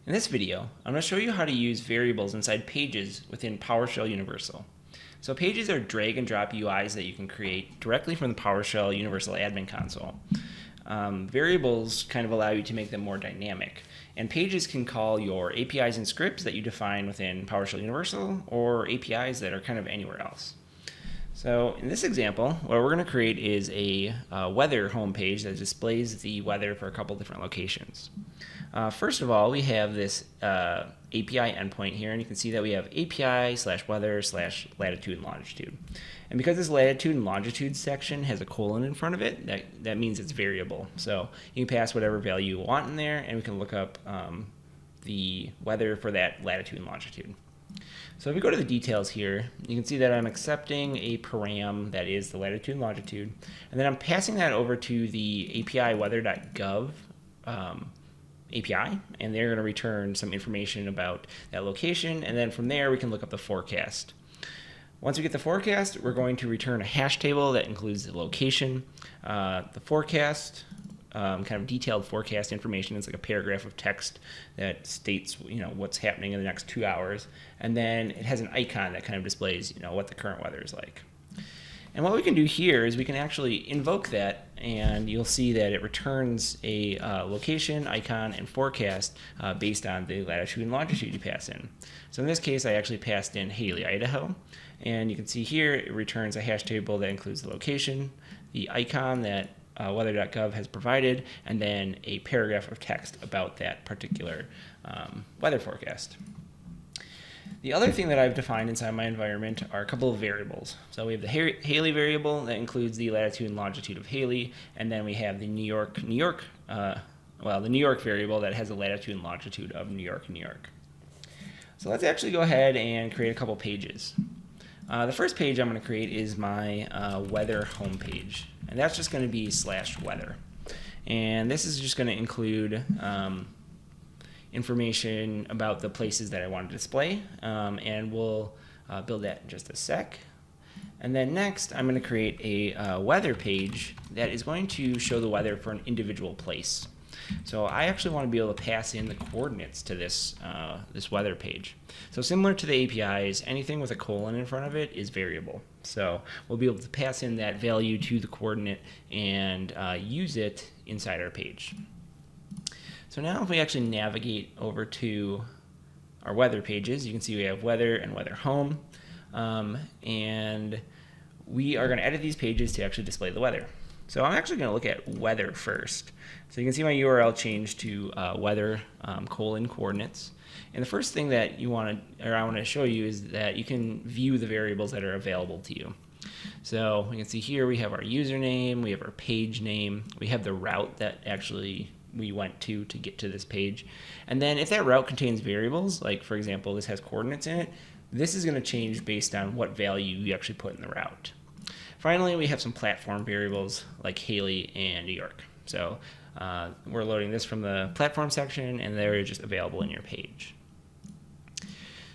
In this video, I'm going to show you how to use variables inside pages within PowerShell Universal. So pages are drag and drop UIs that you can create directly from the PowerShell Universal admin console. Variables kind of allow you to make them more dynamic, and pages can call your APIs and scripts that you define within PowerShell Universal or APIs that are kind of anywhere else. So in this example, what we're going to create is a weather homepage that displays the weather for a couple different locations. First of all, we have this API endpoint here, and you can see that we have API/weather/latitude and longitude. And because this latitude and longitude section has a colon in front of it, that means it's variable. So you can pass whatever value you want in there, and we can look up the weather for that latitude and longitude. So if we go to the details here, you can see that I'm accepting a param that is the latitude and longitude, and then I'm passing that over to the API weather.gov API, and they're going to return some information about that location, and then from there we can look up the forecast. Once we get the forecast, we're going to return a hash table that includes the location, the forecast, kind of detailed forecast information. It's like a paragraph of text that states what's happening in the next 2 hours, and then it has an icon that kind of displays what the current weather is like. And what we can do here is we can actually invoke that, and you'll see that it returns a location, icon, and forecast based on the latitude and longitude you pass in. So in this case, I actually passed in Haley, Idaho, and you can see here it returns a hash table that includes the location, the icon that weather.gov has provided, and then a paragraph of text about that particular weather forecast. The other thing that I've defined inside my environment are a couple of variables. So we have the Haley variable that includes the latitude and longitude of Haley, and then we have the New York variable that has the latitude and longitude of New York. So let's actually go ahead and create a couple pages. The first page I'm going to create is my weather homepage, and that's just going to be /weather. And this is just going to include information about the places that I want to display, and we'll build that in just a sec. And then next, I'm going to create a weather page that is going to show the weather for an individual place. So I actually want to be able to pass in the coordinates to this weather page. So similar to the APIs, anything with a colon in front of it is variable. So we'll be able to pass in that value to the coordinate and use it inside our page. So now if we actually navigate over to our weather pages, you can see we have weather and weather home, and we are going to edit these pages to actually display the weather. So I'm actually going to look at weather first. So you can see my URL changed to weather coordinates. And the first thing that I want to show you is that you can view the variables that are available to you. So you can see here we have our username, we have our page name, we have the route that actually we went to get to this page. And then if that route contains variables, like for example this has coordinates in it, this is going to change based on what value you actually put in the route. Finally, we have some platform variables like Haley and New York. So we're loading this from the platform section, and they're just available in your page.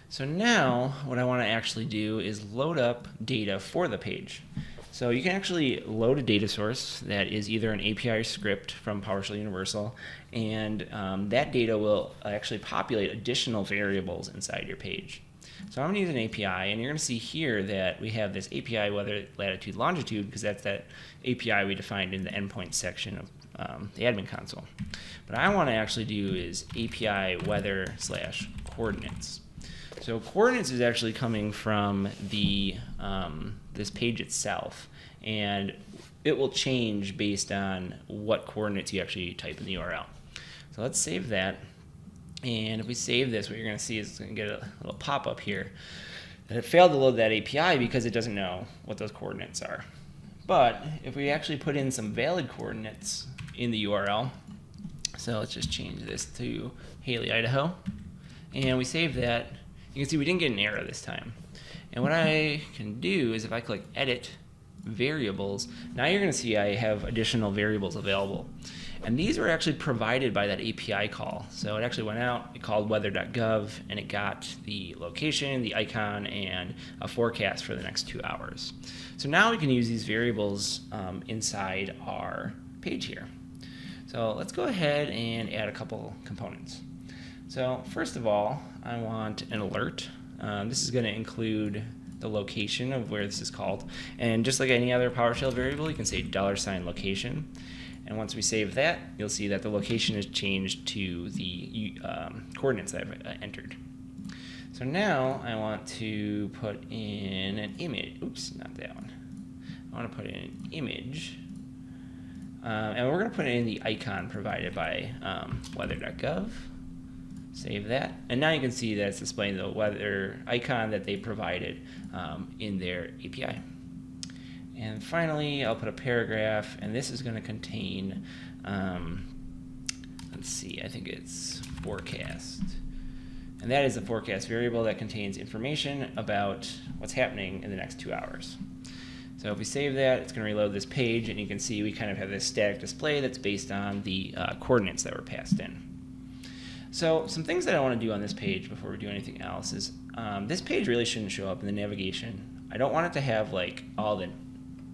So now what I want to actually do is load up data for the page. So you can actually load a data source that is either an API script from PowerShell Universal, and that data will actually populate additional variables inside your page. So I'm going to use an API, and you're going to see here that we have this API weather latitude longitude because that's that API we defined in the endpoint section of the admin console. But I want to actually do is API weather/coordinates. So coordinates is actually coming from the this page itself, and it will change based on what coordinates you actually type in the URL. So let's save that. And if we save this, what you're going to see is it's going to get a little pop-up here that it failed to load that API because it doesn't know what those coordinates are. But if we actually put in some valid coordinates in the URL, so let's just change this to Haley, Idaho, and we save that, you can see we didn't get an error this time. And what I can do is if I click Edit Variables, now you're going to see I have additional variables available. And these were actually provided by that API call. So it actually went out, it called weather.gov, and it got the location, the icon, and a forecast for the next 2 hours. So now we can use these variables inside our page here. So let's go ahead and add a couple components. So first of all, I want an alert. This is going to include the location of where this is called. And just like any other PowerShell variable, you can say $location. And once we save that, you'll see that the location is changed to the coordinates that I've entered. So now I want to put in an image. Oops, not that one. I want to put in an image. And we're going to put it in the icon provided by weather.gov. Save that. And now you can see that it's displaying the weather icon that they provided in their API. And finally, I'll put a paragraph, and this is going to contain, let's see, I think it's forecast. And that is a forecast variable that contains information about what's happening in the next 2 hours. So if we save that, it's going to reload this page, and you can see we kind of have this static display that's based on the coordinates that were passed in. So some things that I want to do on this page before we do anything else is this page really shouldn't show up in the navigation. I don't want it to have like all the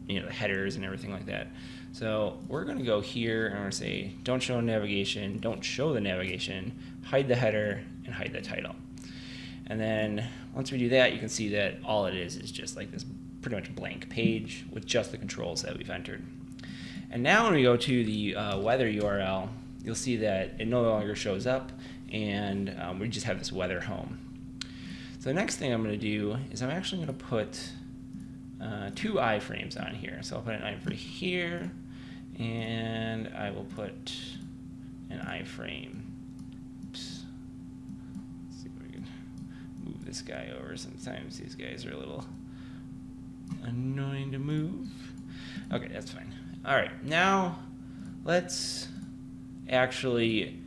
the headers and everything like that. So we're going to go here and we're going to say don't show navigation, don't show the navigation, hide the header, and hide the title. And then once we do that, you can see that all it is just like this pretty much blank page with just the controls that we've entered. And now when we go to the weather URL, you'll see that it no longer shows up, and we just have this weather home. So the next thing I'm going to do is I'm actually going to put 2 iframes on here. So I'll put an iframe here, and I will put an iframe. Oops. Let's see if we can move this guy over. Sometimes these guys are a little annoying to move. Okay, that's fine. All right, now let's actually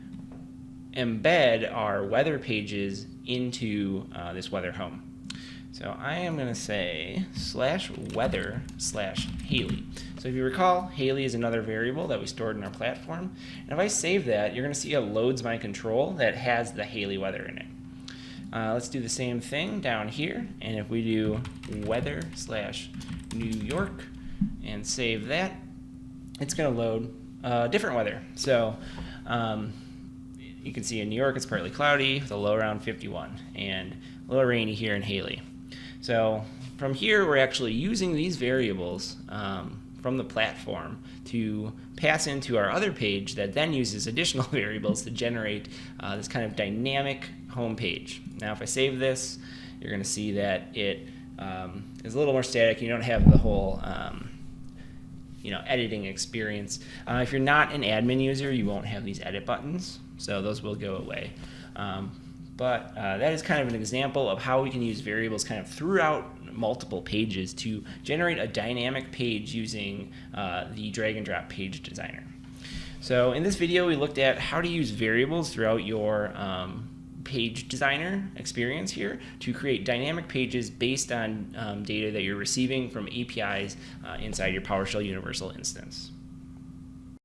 embed our weather pages into this weather home. So I am going to say /weather/Haley. So if you recall, Haley is another variable that we stored in our platform. And if I save that, you're going to see it loads my control that has the Haley weather in it. Let's do the same thing down here. And if we do weather/New York and save that, it's going to load different weather. So you can see in New York it's partly cloudy with a low around 51 and a little rainy here in Haley. So from here we're actually using these variables from the platform to pass into our other page that then uses additional variables to generate this kind of dynamic home page. Now if I save this, you're going to see that it is a little more static. You don't have the whole editing experience. If you're not an admin user, you won't have these edit buttons, so those will go away. But that is kind of an example of how we can use variables kind of throughout multiple pages to generate a dynamic page using the drag and drop page designer. So in this video, we looked at how to use variables throughout your page designer experience here to create dynamic pages based on data that you're receiving from APIs inside your PowerShell Universal instance.